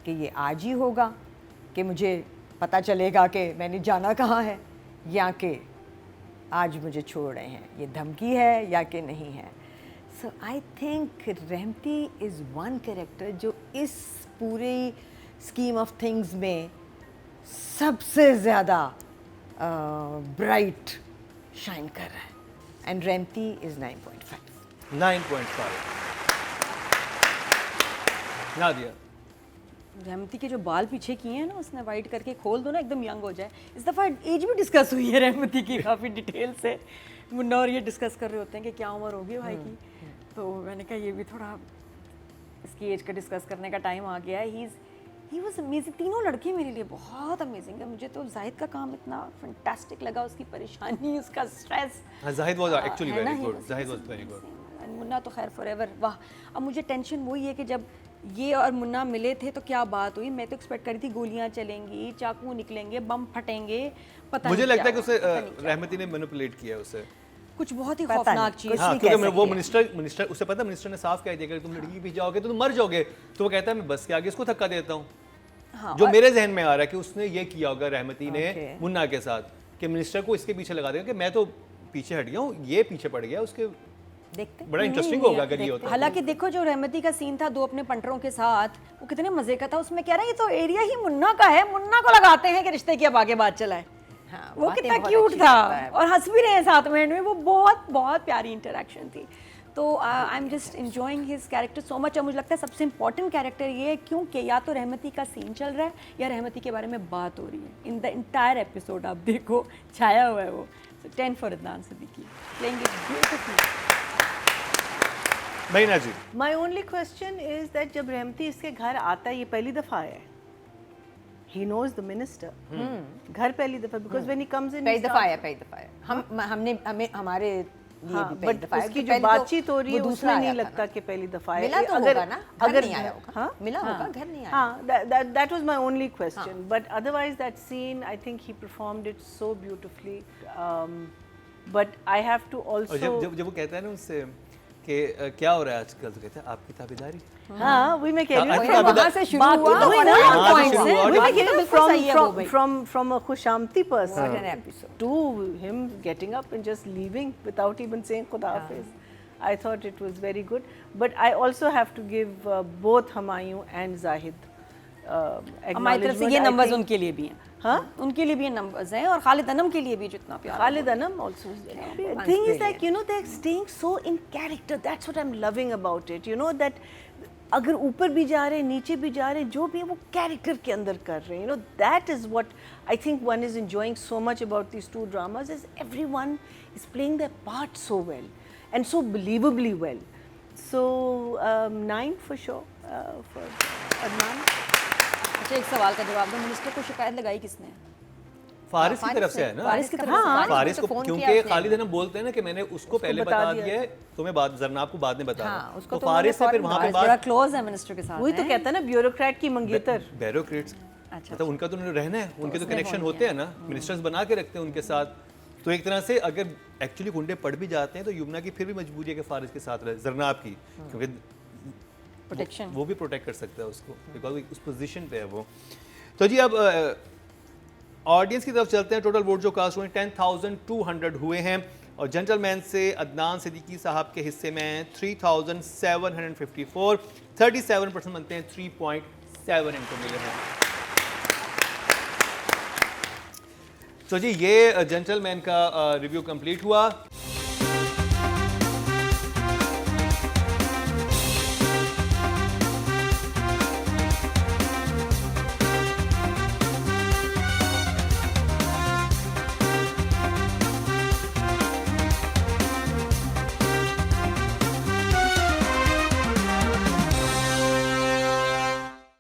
कि ये आज ही होगा, कि मुझे पता चलेगा कि मैंने जाना कहाँ है, या कि आज मुझे छोड़ रहे हैं, ये धमकी है या कि नहीं है। So I think Rehmati is one character जो इस पूरी स्कीम ऑफ थिंग्स में सबसे ज़्यादा ब्राइट शाइन कर रहा है, एंड रहमती इज़ 9.5। 9.5। नादिया, रहमती के जो बाल पीछे किए हैं ना उसने, वाइट करके खोल दो ना एकदम यंग हो जाए। इस दफ़ा एज भी डिस्कस हुई है रहमती की काफ़ी डिटेल से। मुन्ना और ये डिस्कस कर रहे होते हैं कि क्या उम्र होगी भाई की, तो मैंने कहा ये भी थोड़ा इसकी एज का डिस्कस करने का टाइम आ गया है। ही ही वॉज अमेजिंग, तीनों लड़के मेरे लिए बहुत अमेजिंग है। मुझे तो जाहिद का काम इतना फैंटास्टिक लगा, उसकी परेशानी, उसका stress. Zahid was actually very good, Zahid was very good. Munna तो खैर फॉरएवर, वाह। अब मुझे टेंशन वही है कि जब ये और मुन्ना मिले थे तो क्या बात हुई। मैं तो एक्सपेक्ट करी थी गोलियां चलेंगी, चाकू निकलेंगे, बम फटेंगे, पता मुझे नहीं लगता है क्या कि उसे हुआ, पता नहीं क्या रहमती ने मैनिपुलेट किया उसे कुछ बहुत ही पता खौफनाक नहीं, चीज़। कुछ हाँ, नहीं क्योंकि कह वो सकते मिनिस्टर उसे पता, मिनिस्टर ने साफ कह दिया कि तुम लड़की के पीछे जाओगे तो तुम मर जाओगे। तो वो कहता है मैं बस के आगे इसको धक्का देता हूँ। हाँ, जो मेरे जहन में आ रहा है कि उसने ये किया होगा रहमती ने Okay. मुन्ना के साथ, कि मिनिस्टर को इसके पीछे लगा देगा कि मैं तो पीछे हट गया हूँ, ये पीछे पड़ गया उसके। देखते बड़ा इंटरेस्टिंग होगा अगर ये होता है। हालांकि देखो जो रहमती का सीन था 2 अपने पंटरों के साथ, वो कितने मजे का था। उसमें कह रहा है ये तो एरिया ही मुन्ना का है, मुन्ना को लगाते हैं कि रिश्ते की अब आगे बात चलाए। हाँ, वो बातें कितना बहुत क्यूट अच्छी था करता है। और हंस भी रहे हैं साथ में एंड में, वो बहुत बहुत प्यारी इंटरेक्शन थी। तो I am just enjoying his character so much. और मुझे लगता है सबसे इंपॉर्टेंट कैरेक्टर ये है क्योंकि या तो रहमती का सीन चल रहा है या रहमती के बारे में बात हो रही है। इन द इंटायर एपिसोड आप देखो छाया हुआ है वो। So 10 for Adnan Siddiqui playing it beautifully. Mahina ji, my only question is that जब रहमती इसके घर आता है, ये पहली दफा आया है, ही नोज द मिनिस्टर घर पहली दफा, because when he comes in पहली दफा आया, पहली दफा आया। हमने हमें हमारे लिए हाँ, भी पहली बट दफा आया, उसकी क्योंकि जो पहले तो बातचीत हो रही है वो दूसरा उसमें नहीं आया था लगता ना। कि पहली दफा है। मिला तो होगा ना, घर नहीं आया होगा। हाँ? मिला होगा, घर नहीं आया। हाँ, that was my only question. But otherwise, that scene, I think he performed it so beautifully. But I have to और also. जब वो कहता है ना उससे कि क्या हो रहा है आजकल, तो कहता है आपकी ताबेदारी। हाँ, वही मैं कह रही हाँ, हूँ। वहाँ से शुरू बाकी हुआ तो और वही ना, अलग वहाँ से points शुरू हैं। हुआ और वही मैं बाकी कह रही हूँ, बिल्कुल सही है वो भाई। from a खुशामती What an person episode. to him getting up and just leaving without even saying Khuda Hafiz. I thought it was very good. But I also have to give both Humayun and Zahid हमारी तरफ से ये acknowledgement. I numbers think- उनके लिए भी हैं। हाँ? उनके लिए भी ये नंबर्स हैं और खालिद अनम के लिए भी जो इतना प्यार। Khalid Anam also. The thing is like, you know, they're staying so in character. That's what I'm loving about it. You know that अगर ऊपर भी जा रहे हैं, नीचे भी जा रहे हैं, जो भी है वो कैरेक्टर के अंदर कर रहे हैं. You know, that is what I think one is enjoying so much about these two dramas is everyone is playing their part so well and so believably well. So 9 for sure for Adnan. अच्छा एक सवाल का जवाब दो, minister को शिकायत लगाई किसने? फारिस की तरफ से है ना। फारिस की तरफ से। हाँ, फारिस को, तो फोन क्योंकि किया उसने। खालिद अनम बोलते हैं ना कि मैंने उसको पहले बता बता दिया दिया है, तुम्हें बाद जरनाब को बाद में बता हाँ, रहा। उसको तो तो फारिस से उन्होंने फिर वहाँ पे फारिस बड़ा बात क्लोज है मिनिस्टर के साथ। वही तो हैं? कहता है ना ब्यूरोक्रेट की मंगेतर. ब्यूरोक्रेट्स, अच्छा, मतलब उनका तो उन्हें रहना है, उनके तो उसने कनेक्शन फोन होते हैं ना, मिनिस्टर्स बना के रखते हैं उनके साथ। तो एक तरह से अगर एक्चुअली गुंडे पड़ भी जाते हैं तो युमना की फिर भी मजबूरी है कि फारिस के साथ रहे, जरनाब की, क्योंकि प्रोटेक्शन। वो भी प्रोटेक्ट कर सकता है उसको, बिकॉज उस पोजीशन पे है वो। तो जी अब ऑडियंस की तरफ चलते हैं। टोटल वोट जो कास्ट हुए 10,200 हुए हैं और जेंटलमैन से अदनान सिद्दीकी साहब के हिस्से में 3,754, 37% बनते हैं 3.7 इनको मिले हैं। तो जी ये जेंटलमैन का रिव्यू कंप्लीट हुआ।